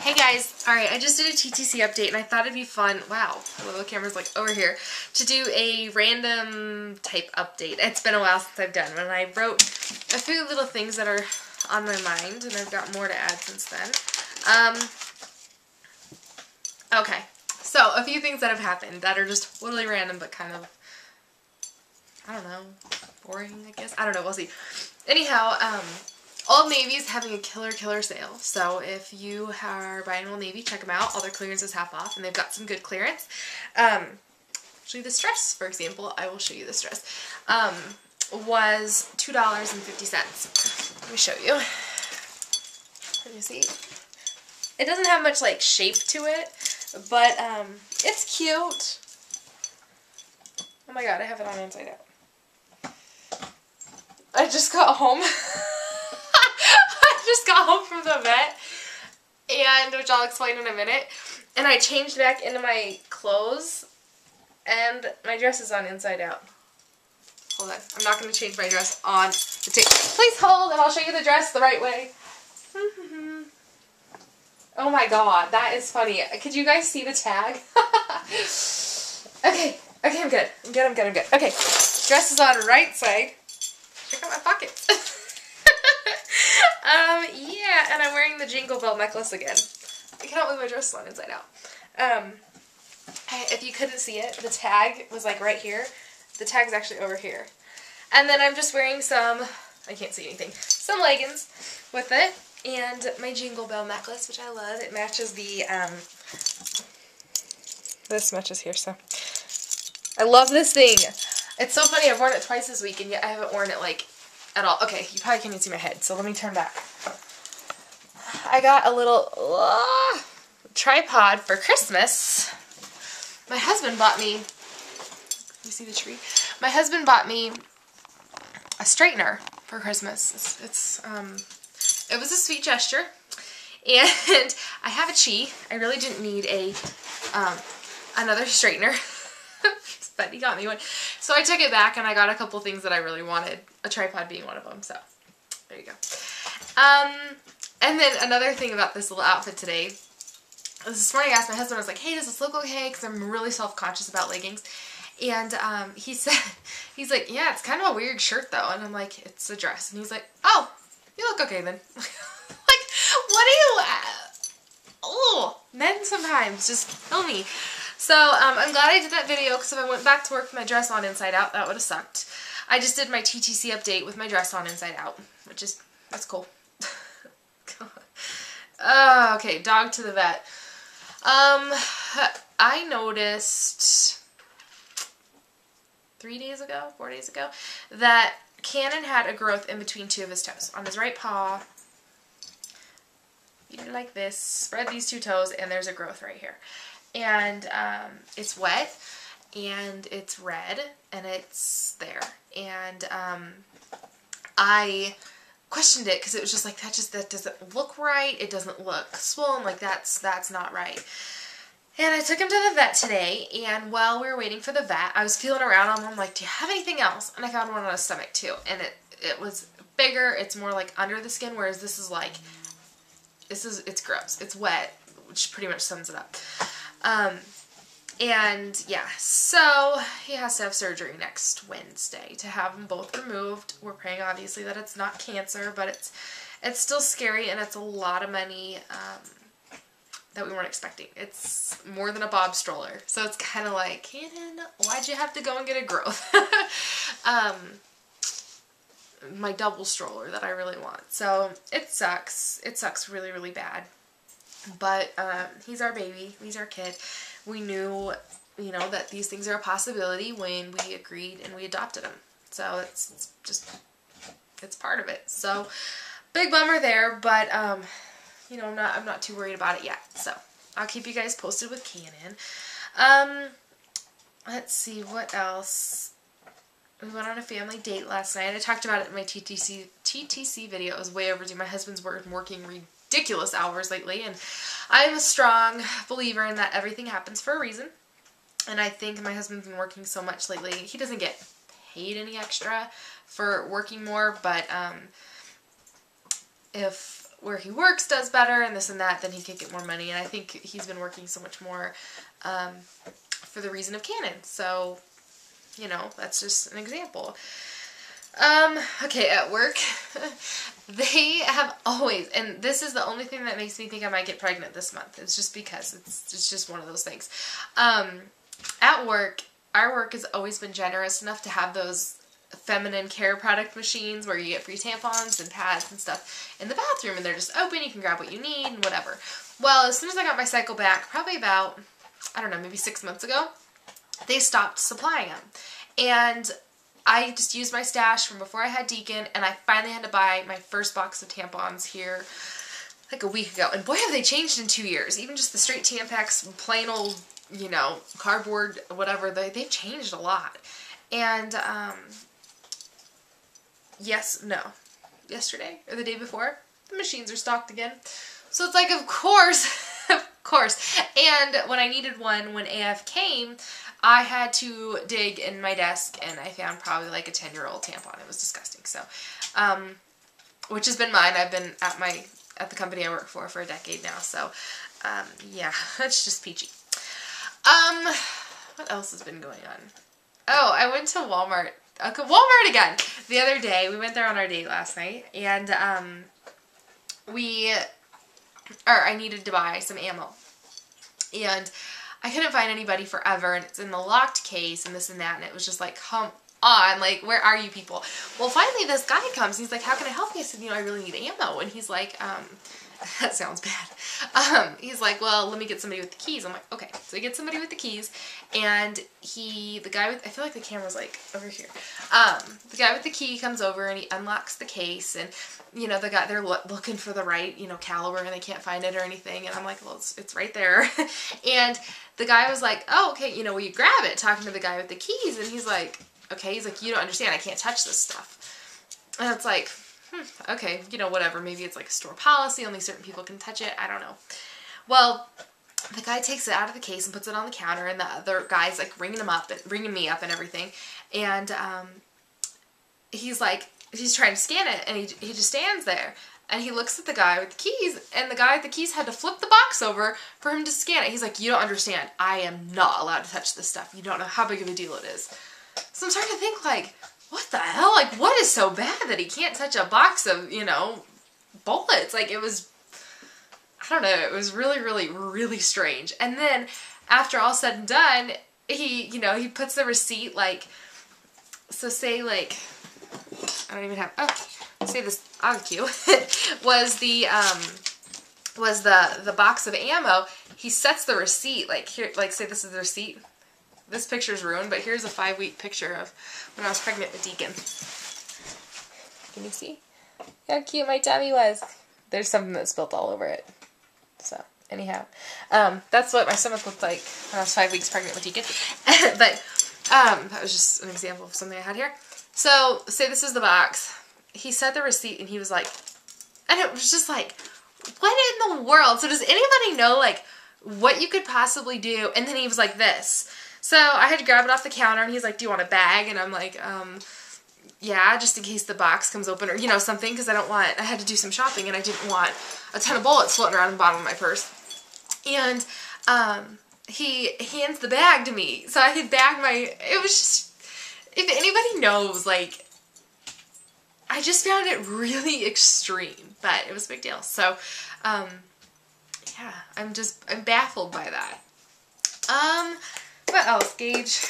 Hey guys, alright, I just did a TTC update and I thought it'd be fun, wow, the camera's like over here, to do a random type update. It's been a while since I've done one, and I wrote a few little things that are on my mind, and I've got more to add since then. Okay, so a few things that have happened that are just totally random but kind of, I don't know, boring, I guess? I don't know, we'll see. Anyhow, Old Navy's having a killer sale, so if you are buying Old Navy, check them out. All their clearance is half off, and they've got some good clearance. Actually, the dress, for example, I will show you this dress, was $2.50. Let me show you. Can you see? It doesn't have much, like, shape to it, but it's cute. Oh my god, I have it on inside out. I just got home. Just got home from the vet, and which I'll explain in a minute, and I changed back into my clothes, and my dress is on inside out. Hold on, I'm not going to change my dress on the table. Please hold, and I'll show you the dress the right way. Oh my god, that is funny. Could you guys see the tag? Okay, I'm good. Okay, dress is on right side. Check out my pockets. Yeah, and I'm wearing the jingle bell necklace again. I cannot believe my dress is on inside out. If you couldn't see it, the tag was like right here. The tag's actually over here. And then I'm just wearing some, I can't see anything, some leggings with it. And my jingle bell necklace, which I love. It matches the, this matches here, so. I love this thing. It's so funny, I've worn it twice this week, and yet I haven't worn it, like, at all. Okay, you probably can't even see my head, so let me turn back. I got a little tripod for Christmas. My husband bought me, you see the tree? My husband bought me a straightener for Christmas. It was a sweet gesture, and I have a Chi. I really didn't need another straightener, but he got me one. So I took it back, and I got a couple things that I really wanted, a tripod being one of them, so there you go. And then another thing about this little outfit today, this morning I asked my husband, I was like, hey, does this look okay? Because I'm really self-conscious about leggings. And he said, he's like, yeah, it's kind of a weird shirt though. And I'm like, it's a dress. And he's like, oh, you look okay then. Like, what do you, oh, men sometimes just kill me. So I'm glad I did that video, because if I went back to work with my dress on inside out, that would have sucked. I just did my TTC update with my dress on inside out, which is, that's cool. Okay, dog to the vet. I noticed 4 days ago, that Cannon had a growth in between two of his toes. On his right paw, you do like this, spread these two toes, and there's a growth right here. And it's wet, and it's red, and it's there. And I questioned it, because it was just like, that doesn't look right. It doesn't look swollen. Like, that's not right. And I took him to the vet today, and while we were waiting for the vet, I was feeling around on him. I'm like, do you have anything else? And I found one on his stomach too, and it was bigger. It's more like under the skin, whereas this is like, it's gross. It's wet, which pretty much sums it up. And yeah, so he has to have surgery next Wednesday to have them both removed. We're praying obviously that it's not cancer, but it's still scary, and it's a lot of money that we weren't expecting. It's more than a Bob stroller. So it's kind of like, Cannon, why'd you have to go and get a growth? My double stroller that I really want. So it sucks. It sucks really, really bad. But he's our baby. He's our kid. We knew, you know, that these things are a possibility when we agreed and we adopted him. So it's just, it's part of it. So big bummer there, but you know, I'm not too worried about it yet. So I'll keep you guys posted with Cannon. Let's see what else. We went on a family date last night. I talked about it in my TTC video. It was way overdue. My husband's working ridiculous hours lately, and I'm a strong believer in that everything happens for a reason. And I think my husband's been working so much lately. He doesn't get paid any extra for working more, but if where he works does better and this and that, then he could get more money. And I think he's been working so much more for the reason of Canon. So, you know, that's just an example. Okay, at work, they have always, and this is the only thing that makes me think I might get pregnant this month. It's just because it's just one of those things. At work, our work has always been generous enough to have those feminine care product machines where you get free tampons and pads and stuff in the bathroom, and they're just open, you can grab what you need and whatever. Well, as soon as I got my cycle back, probably about, I don't know, maybe 6 months ago, they stopped supplying them. And I just used my stash from before I had Deacon, and I finally had to buy my first box of tampons here like a week ago. And boy, have they changed in 2 years. Even just the straight Tampax, plain old, you know, cardboard, whatever, they've changed a lot. And, yesterday, or the day before, the machines are stocked again. So it's like, of course, of course. And when I needed one, when AF came, I had to dig in my desk, and I found probably like a 10-year-old tampon. It was disgusting. So, which has been mine. I've been at the company I work for a decade now. So, yeah, it's just peachy. What else has been going on? Oh, I went to Walmart. Okay, Walmart again. The other day, we went there on our date last night, and I needed to buy some ammo, and I couldn't find anybody forever, and it's in the locked case, and this and that, and it was just like, come on, like, where are you people? Well, finally, this guy comes, and he's like, how can I help you? I said, you know, I really need ammo, and he's like, that sounds bad. He's like, well, let me get somebody with the keys. I'm like, okay. So I get somebody with the keys, and the guy with, I feel like the camera's like over here. The guy with the key comes over, and he unlocks the case, and, you know, they're looking for the right, you know, caliber, and they can't find it or anything, and I'm like, well, it's right there. And the guy was like, oh, okay, you know, will you grab it? Talking to the guy with the keys, and he's like, okay, he's like, you don't understand, I can't touch this stuff. And it's like, okay, you know, whatever, maybe it's like a store policy, only certain people can touch it, I don't know. Well, the guy takes it out of the case and puts it on the counter, and the other guy's like ringing me up and everything, and he's like, he's trying to scan it, and he just stands there, and he looks at the guy with the keys, and the guy with the keys had to flip the box over for him to scan it. He's like, you don't understand, I am not allowed to touch this stuff, you don't know how big of a deal it is. So I'm starting to think, like, what the hell? Like, what is so bad that he can't touch a box of, you know, bullets? Like, it was, I don't know, it was really, really, really strange. And then, after all said and done, he, you know, he puts the receipt, like, so say, like, I don't even have, oh, say this cue, was the box of ammo. He sets the receipt, like, here, like, say this is the receipt. This picture's ruined, but here's a 5-week picture of when I was pregnant with Deacon. Can you see how cute my tummy was? There's something that spilled all over it. So, anyhow. That's what my stomach looked like when I was 5 weeks pregnant with Deacon. But, that was just an example of something I had here. So, say this is the box. He set the receipt, and he was like, and it was just like, what in the world? So, does anybody know, like, what you could possibly do? And then he was like this. So I had to grab it off the counter, and he's like, do you want a bag? And I'm like, yeah, just in case the box comes open, or, you know, something, because I had to do some shopping, and I didn't want a ton of bullets floating around in the bottom of my purse. And he hands the bag to me, so I could bag it was just, if anybody knows, like, I just found it really extreme, but it was a big deal. So, yeah, I'm baffled by that. What else, Gage?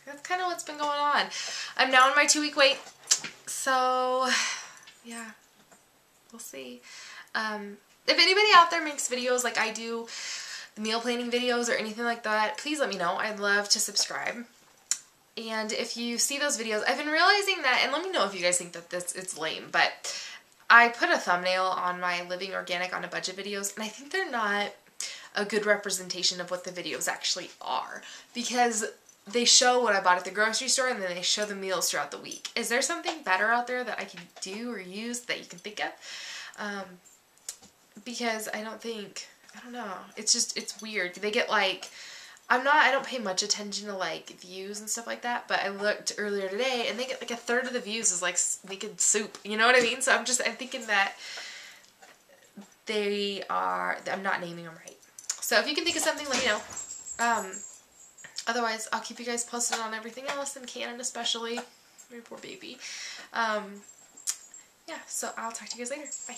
That's kind of what's been going on. I'm now on my 2-week wait, so yeah, we'll see. If anybody out there makes videos like I do, the meal planning videos or anything like that, please let me know. I'd love to subscribe. And if you see those videos, I've been realizing that, and let me know if you guys think that it's lame, but I put a thumbnail on my Living Organic on a Budget videos, and I think they're not a good representation of what the videos actually are, because they show what I bought at the grocery store, and then they show the meals throughout the week. Is there something better out there that I can do or use that you can think of? Because I don't know, it's weird. They get like, I don't pay much attention to like views and stuff like that, but I looked earlier today, and they get like 1/3 of the views is like making soup, you know what I mean? So I'm thinking that I'm not naming them right. So if you can think of something, let me know. Otherwise, I'll keep you guys posted on everything else in Canada, especially. My poor baby. Yeah, so I'll talk to you guys later. Bye.